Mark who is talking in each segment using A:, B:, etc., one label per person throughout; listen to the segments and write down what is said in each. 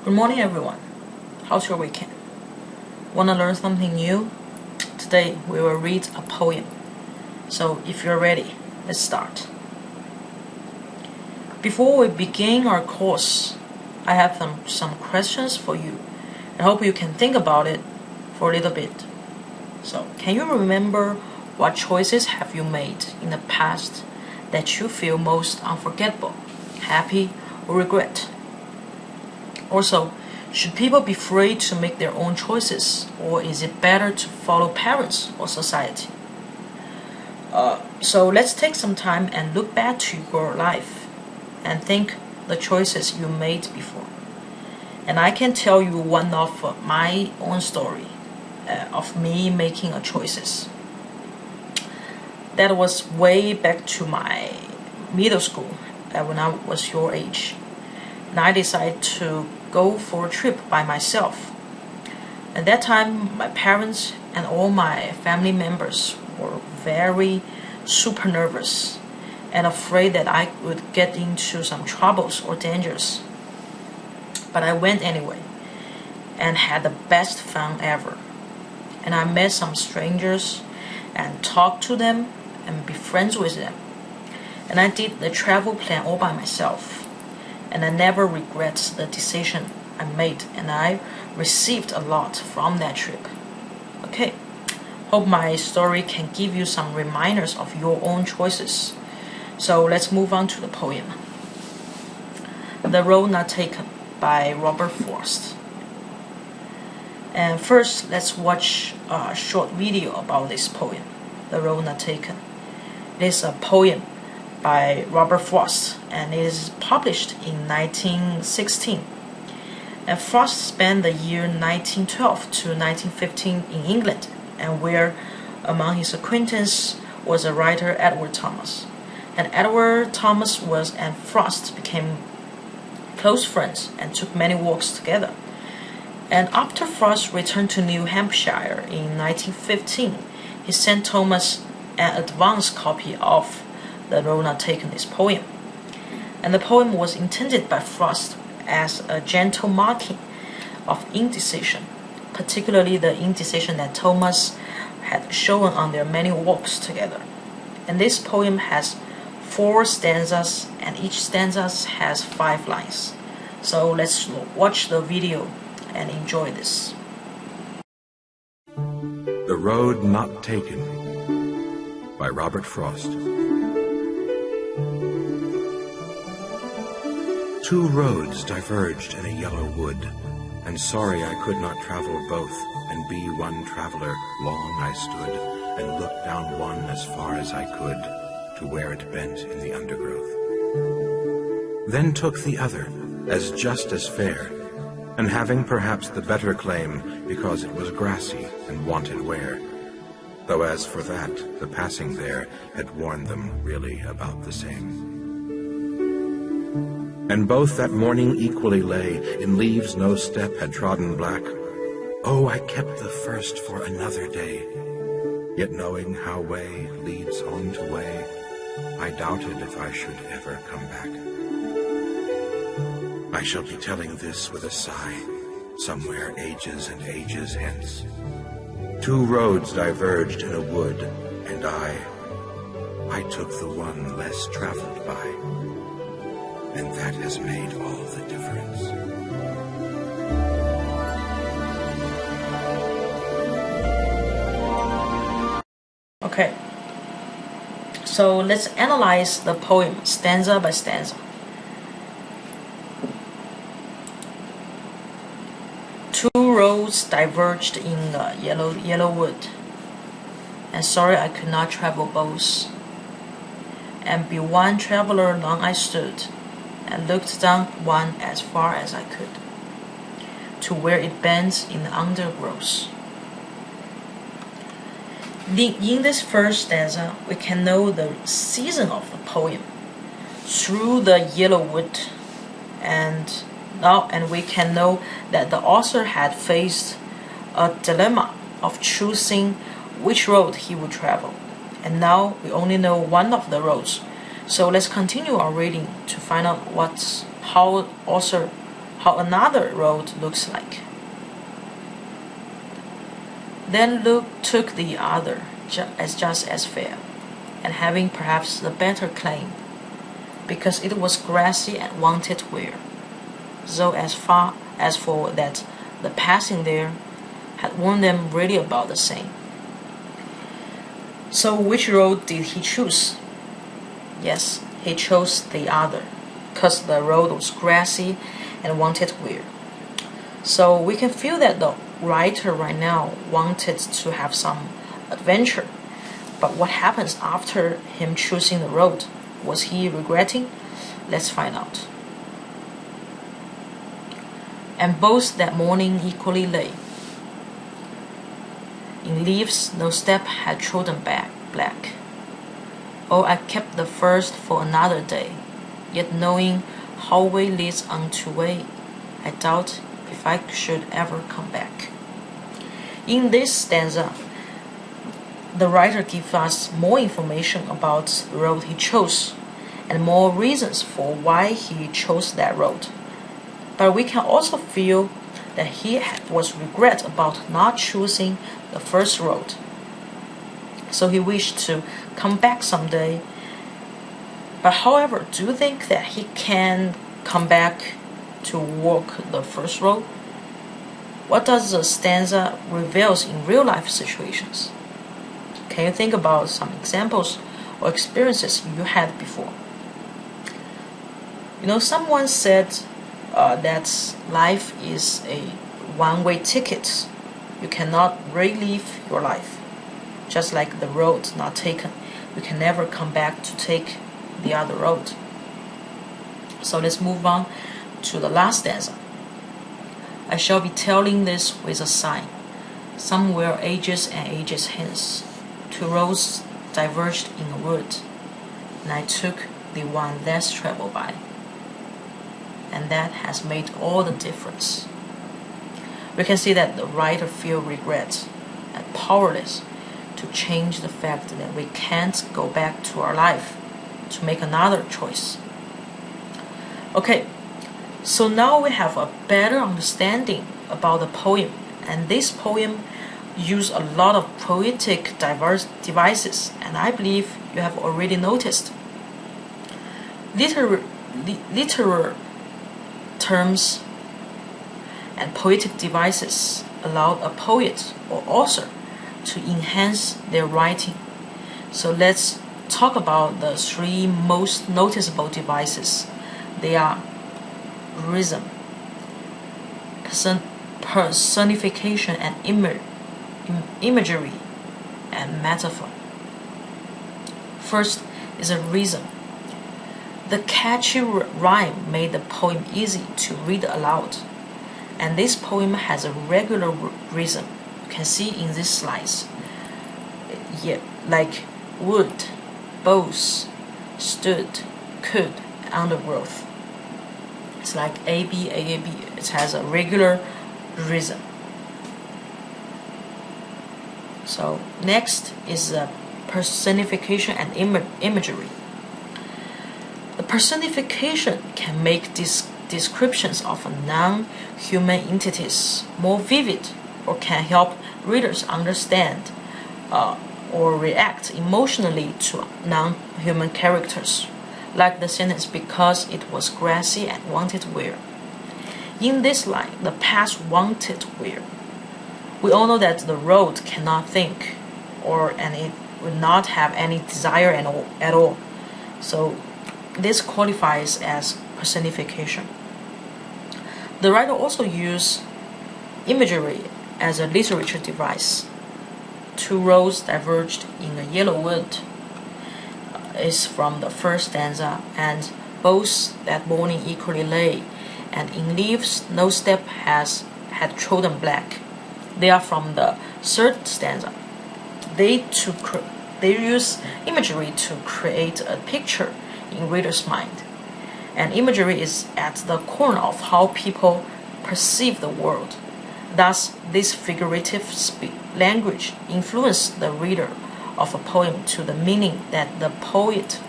A: Good morning, everyone. How's your weekend? Want to learn something new? Today we will read a poem. So if you're ready, let's start. Before we begin our course, I have some questions for you. I hope you can think about it for a little bit. So, can you remember what choices have you made in the past that you feel most unforgettable, happy, or regret? Also, should people be free to make their own choices, or is it better to follow parents or society? So let's take some time and look back to your life and think the choices you made before. And I can tell you one of my own story of me making a choices. That was way back to my middle school when I was your age. And I decided to go for a trip by myself. At that time, my parents and all my family members were very super nervous and afraid that I would get into some troubles or dangers. But I went anyway and had the best fun ever. And I met some strangers and talked to them and be friends with them. And I did the travel plan all by myself. And I never regret the decision I made, and I received a lot from that trip. Okay, hope my story can give you some reminders of your own choices. So let's move on to the poem. The Road Not Taken by Robert Frost. And first, let's watch a short video about this poem, The Road Not Taken. It is a poem by Robert Frost, and it is published in 1916. And Frost spent the year 1912 to 1915 in England, and where among his acquaintances was the writer Edward Thomas. And Edward Thomas and Frost became close friends and took many walks together. And after Frost returned to New Hampshire in 1915, he sent Thomas an advance copy of The Road Not Taken, this poem. And the poem was intended by Frost as a gentle marking of indecision, particularly the indecision that Thomas had shown on their many walks together. And this poem has 4 stanzas, and each stanza has 5 lines. So let's watch the video and enjoy this.
B: The Road Not Taken by Robert Frost. 2 roads diverged in a yellow wood, and sorry I could not travel both, and be one traveler. Long I stood, and looked down one as far as I could, to where it bent in the undergrowth. Then took the other, as just as fair, and having perhaps the better claim, because it was grassy and wanted wear, though as for that, the passing there had worn them really about the same. And both that morning equally lay, in leaves no step had trodden black. Oh, I kept the first for another day, yet knowing how way leads on to way, I doubted if I should ever come back. I shall be telling this with a sigh, somewhere ages and ages hence. 2 roads diverged in a wood, and I took the one less traveled by. And that has made all the difference.
A: Okay, so let's analyze the poem stanza by stanza. 2 roads diverged in the yellow wood, and sorry I could not travel both. And be one traveler long I stood, and looked down one as far as I could, to where it bends in the undergrowth. In this first stanza, we can know the season of the poem through the yellow wood, and we can know that the author had faced a dilemma of choosing which road he would travel. And now we only know one of the roads. So let's continue our reading to find out how author how another road looks like. Then Luke took the other as just as fair, and having perhaps the better claim, because it was grassy and wanted wear, though as far as for that the passing there had worn them really about the same. So which road did he choose? Yes, he chose the other, because the road was grassy and wanted wear. So we can feel that the writer right now wanted to have some adventure. But what happens after him choosing the road? Was he regretting? Let's find out. And both that morning equally lay. In leaves no step had trodden black. Oh, I kept the first for another day, yet knowing how way leads unto way, I doubt if I should ever come back. In this stanza, the writer gives us more information about the road he chose and more reasons for why he chose that road. But we can also feel that he was regret about not choosing the first road. So he wished to come back someday. But however, do you think that he can come back to walk the first road? What does the stanza reveals in real life situations? Can you think about some examples or experiences you had before? Someone said that life is a one-way ticket. You cannot relive your life. Just like the road not taken, you can never come back to take the other road. So let's move on to the last stanza. I shall be telling this with a sign. Somewhere ages and ages hence, two roads diverged in a wood, and I took the one less traveled by. And that has made all the difference. We can see that the writer feels regret and powerless to change the fact that we can't go back to our life to make another choice. Okay, so now we have a better understanding about the poem, and this poem uses a lot of poetic devices, and I believe you have already noticed. Literal terms and poetic devices allow a poet or author to enhance their writing. So let's talk about the three most noticeable devices. They are rhythm, personification and imagery, and metaphor. First is a rhythm. The catchy rhyme made the poem easy to read aloud, and this poem has a regular rhythm. You can see in these slides, like would, both, stood, could, undergrowth. It's like A B A A B. It has a regular rhythm. So next is personification and imagery. The personification can make descriptions of non-human entities more vivid, or can help readers understand or react emotionally to non-human characters, like the sentence, because it was grassy and wanted wear. In this line, the past wanted wear. We all know that the road cannot think, and it would not have any desire at all. So this qualifies as personification. The writer also used imagery as a literature device. Two roads diverged in a yellow wood is from the first stanza, and both that morning equally lay, and in leaves no step had trodden black. They are from the third stanza. They use imagery to create a picture in reader's mind, and imagery is at the core of how people perceive the world. Thus, this figurative language influences the reader of a poem to the meaning that the poet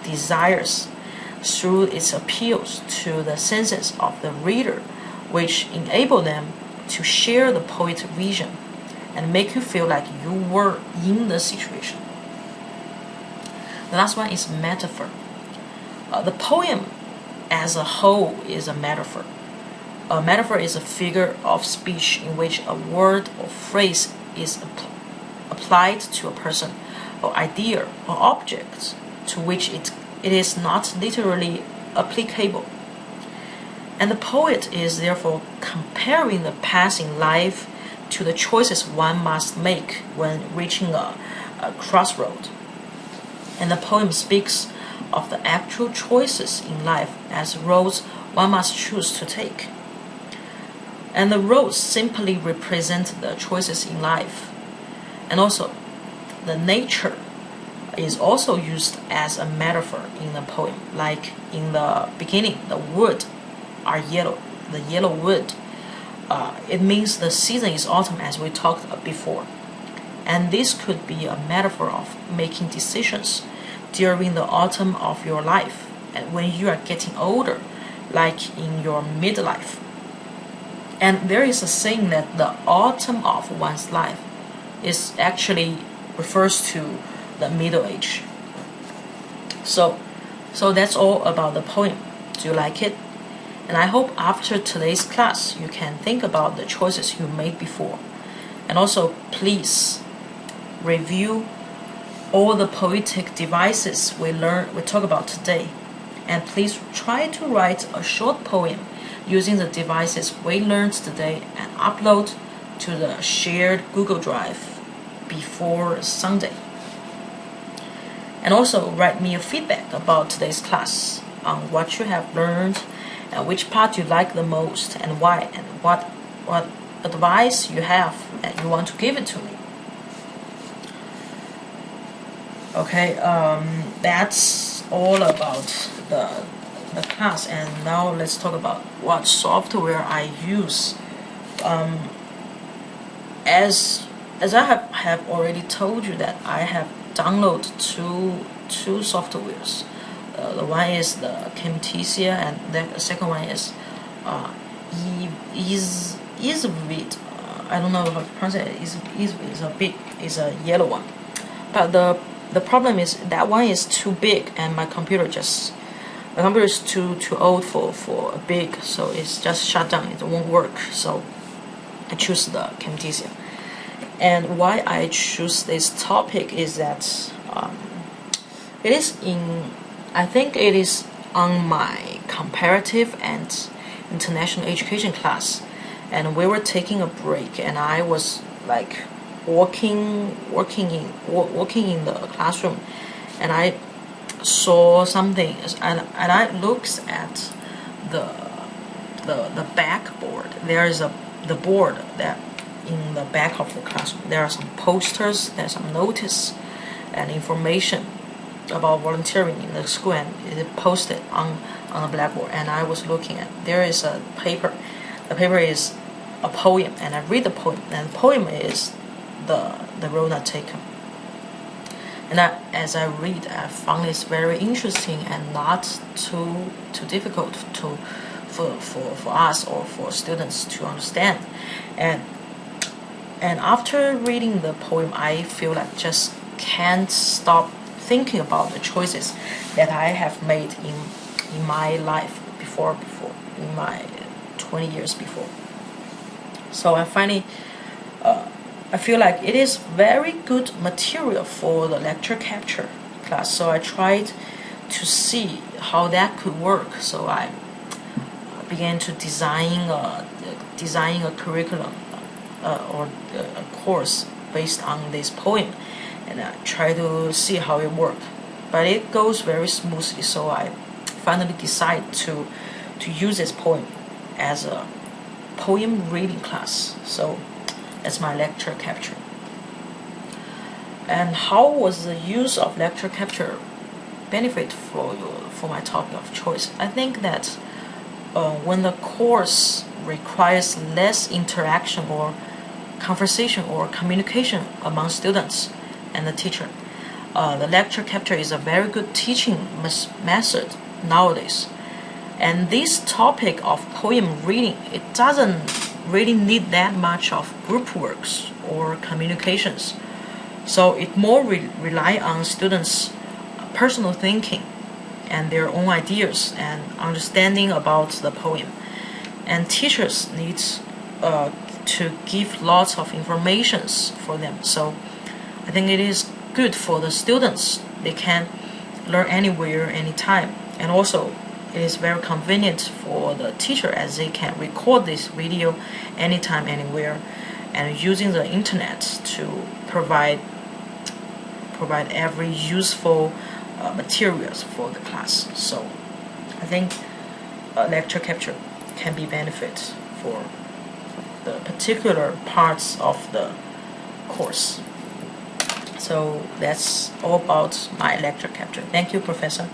A: desires. through its appeals to the senses of the reader, which enable them to share the poet's vision and make you feel like you were in the situation. The last one is metaphor. The poem as a whole is a metaphor. A metaphor is a figure of speech in which a word or phrase is applied to a person or idea or object to which it is not literally applicable. And the poet is therefore comparing the passing life to the choices one must make when reaching a crossroad. And the poem speaks of the actual choices in life as roads one must choose to take. And the roads simply represent the choices in life. And also, the nature is also used as a metaphor in the poem. Like in the beginning, the wood are yellow, the yellow wood. It means the season is autumn, as we talked before. And this could be a metaphor of making decisions during the autumn of your life and when you are getting older, like in your midlife. And there is a saying that the autumn of one's life is actually refers to the middle age. So that's all about the poem. Do you like it? And I hope after today's class you can think about the choices you made before. And also please review all the poetic devices we talk about today. And please try to write a short poem using the devices we learned today and upload to the shared Google Drive before Sunday. And also write me a feedback about today's class on what you have learned and which part you like the most and why, and what advice you have and you want to give it to me. Okay, that's all about the class, and now let's talk about what software I use. As I have already told you that I have downloaded two softwares. The one is the Camtasia, and the second one is EaseVid. I don't know how to pronounce it. EaseVid is a yellow one, but the problem is that one is too big, and my computer is too old for a big, so it's just shut down. It won't work. So I choose the Camtasia. And why I choose this topic is that I think it is on my comparative and international education class, and we were taking a break, and I was like walking in the classroom, and I saw something, and I looked at the backboard. There is the board that in the back of the classroom. There are some posters, there's some notice and information about volunteering in the school, and it is posted on the blackboard. And I was looking at, there is a paper. The paper is a poem, and I read the poem, and the poem is the road not taken. And as I read, I found it very interesting and not too difficult for us or for students to understand. And after reading the poem, I feel like just can't stop thinking about the choices that I have made in my life before in my 20 years before. So I feel like it is very good material for the lecture capture class. So I tried to see how that could work. So I began to design a curriculum or a course based on this poem, and I try to see how it worked. But it goes very smoothly. So I finally decided to use this poem as a poem reading class. So that's my lecture capture. And how was the use of lecture capture benefit for my topic of choice? I think that when the course requires less interaction or conversation or communication among students and the teacher, the lecture capture is a very good teaching method nowadays. And this topic of poem reading, it doesn't really need that much of group works or communications. So it more rely on students' personal thinking and their own ideas and understanding about the poem. And teachers need to give lots of informations for them. So I think it is good for the students. They can learn anywhere, anytime. And also it is very convenient for the teacher as they can record this video anytime, anywhere, and using the internet to provide every useful materials for the class. So I think lecture capture can be benefit for the particular parts of the course. So that's all about my lecture capture. Thank you, Professor.